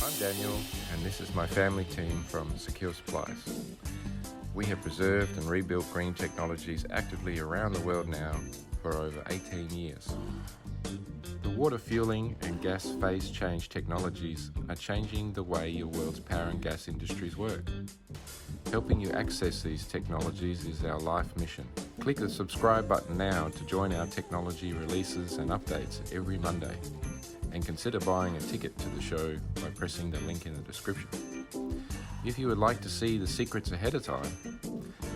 I'm Daniel, and this is my family team from Secure Supplies. We have preserved and rebuilt green technologies actively around the world now for over 18 years. The water fueling and gas phase change technologies are changing the way your world's power and gas industries work. Helping you access these technologies is our life mission. Click the subscribe button now to join our technology releases and updates every Monday. And consider buying a ticket to the show by pressing the link in the description. If you would like to see the secrets ahead of time,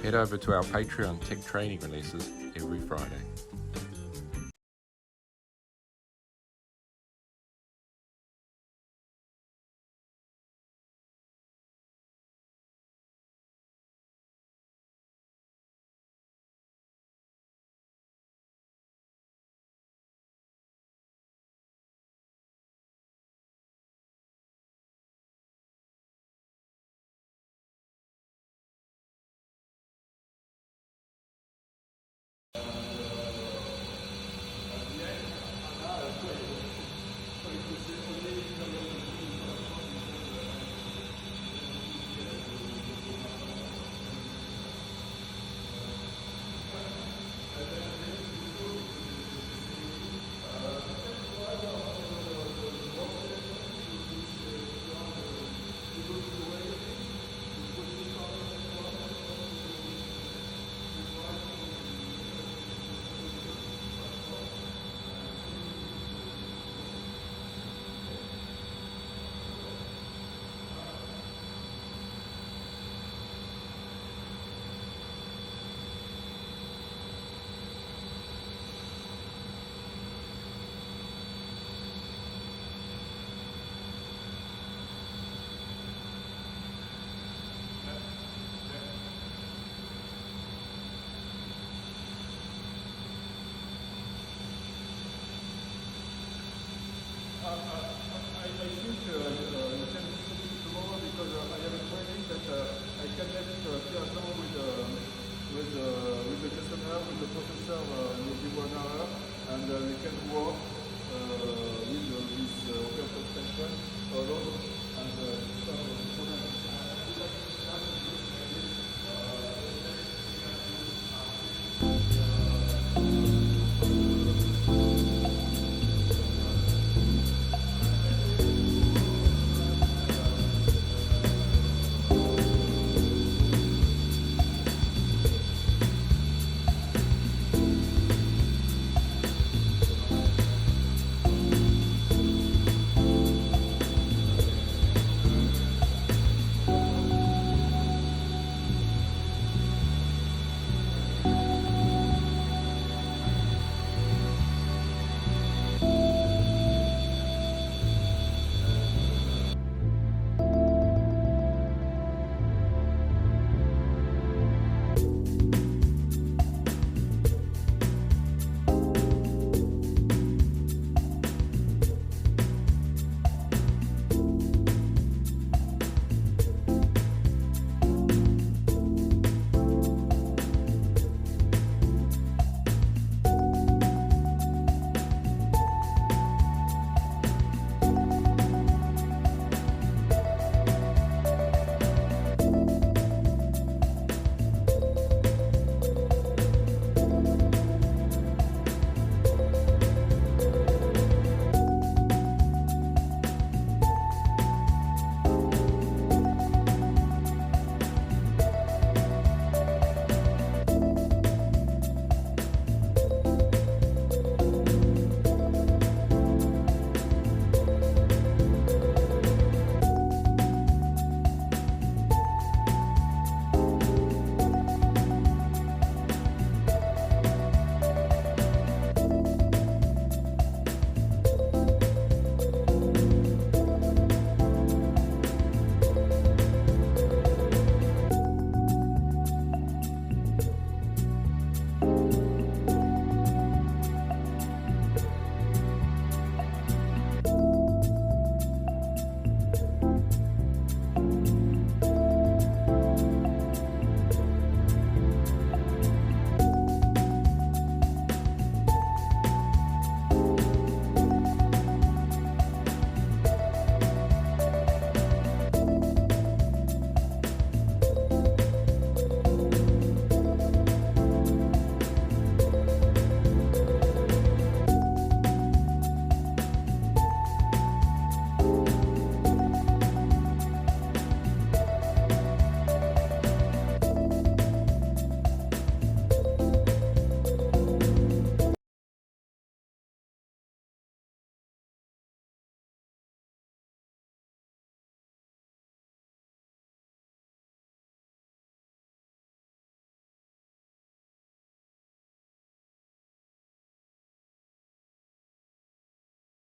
head over to our Patreon tech training releases every Friday.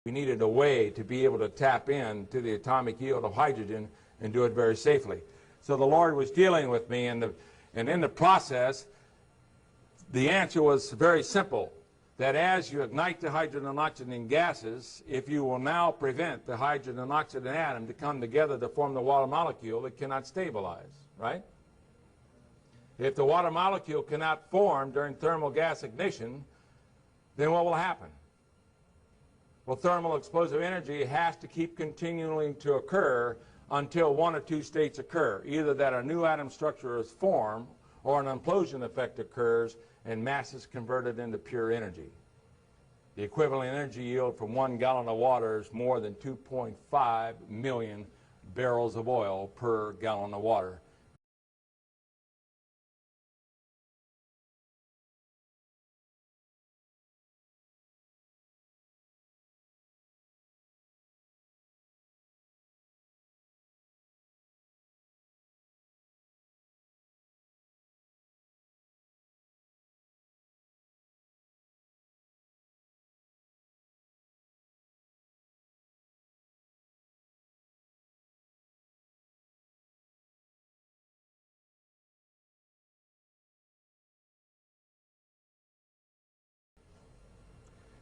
We needed a way to be able to tap into the atomic yield of hydrogen and do it very safely. So the Lord was dealing with me, and in the process, the answer was very simple, that as you ignite the hydrogen and oxygen gases, if you will now prevent the hydrogen and oxygen atom to come together to form the water molecule, it cannot stabilize, right? If the water molecule cannot form during thermal gas ignition, then what will happen? Well, thermal explosive energy has to keep continuing to occur until one or two states occur, either that a new atom structure is formed or an implosion effect occurs and mass is converted into pure energy. The equivalent energy yield from 1 gallon of water is more than 2.5 million barrels of oil per gallon of water.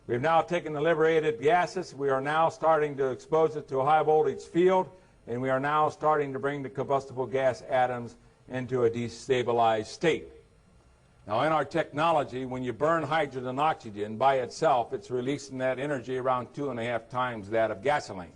We've now taken the liberated gases. We are now starting to expose it to a high voltage field, and we are now starting to bring the combustible gas atoms into a destabilized state. Now, in our technology, when you burn hydrogen and oxygen by itself, it's releasing that energy around 2.5 times that of gasoline.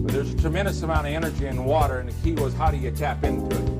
There's a tremendous amount of energy in water, and the key was, how do you tap into it?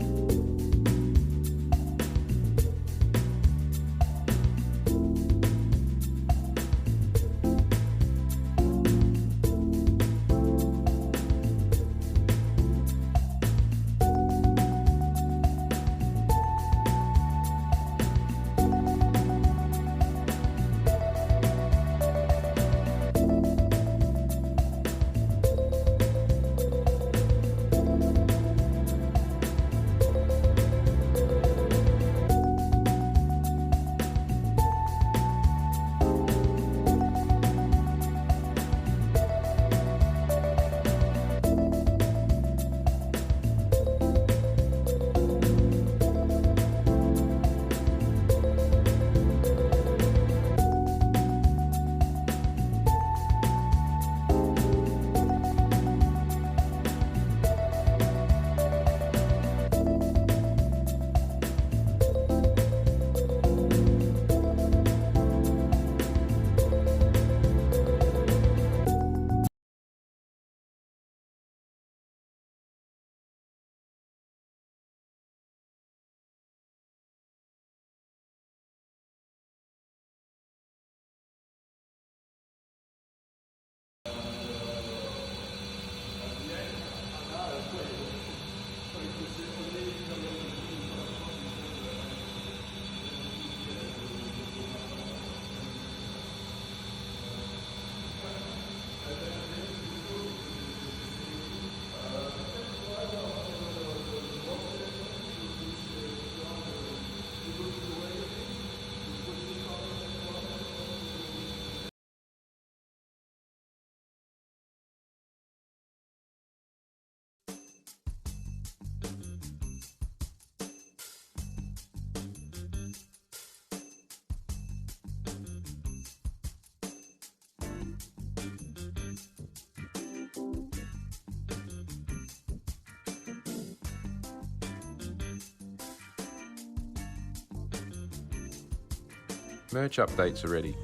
Merge updates are ready.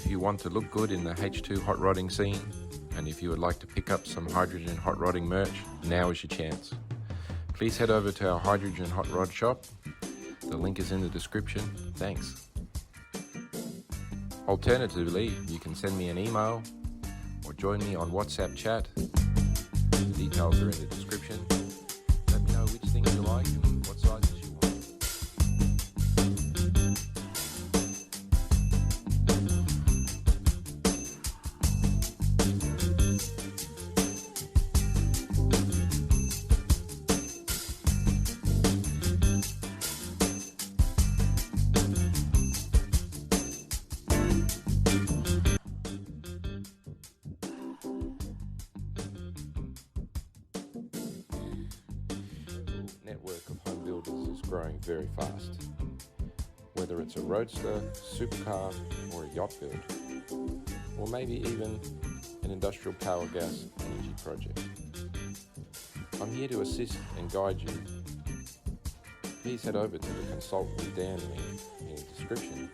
If you want to look good in the H2 hot rodding scene, and if you would like to pick up some hydrogen hot rodding merch, now is your chance. Please head over to our hydrogen hot rod shop. The link is in the description. Thanks. Alternatively, you can send me an email or join me on WhatsApp chat. The details are in the description. Let me know which things you like and what sizes you want. Network of home builders is growing very fast. Whether it's a roadster, supercar, or a yacht build, or maybe even an industrial power gas energy project. I'm here to assist and guide you. Please head over to the Consult with Dan link in the description,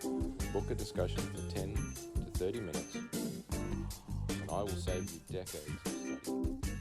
book a discussion for 10 to 30 minutes, and I will save you decades of study.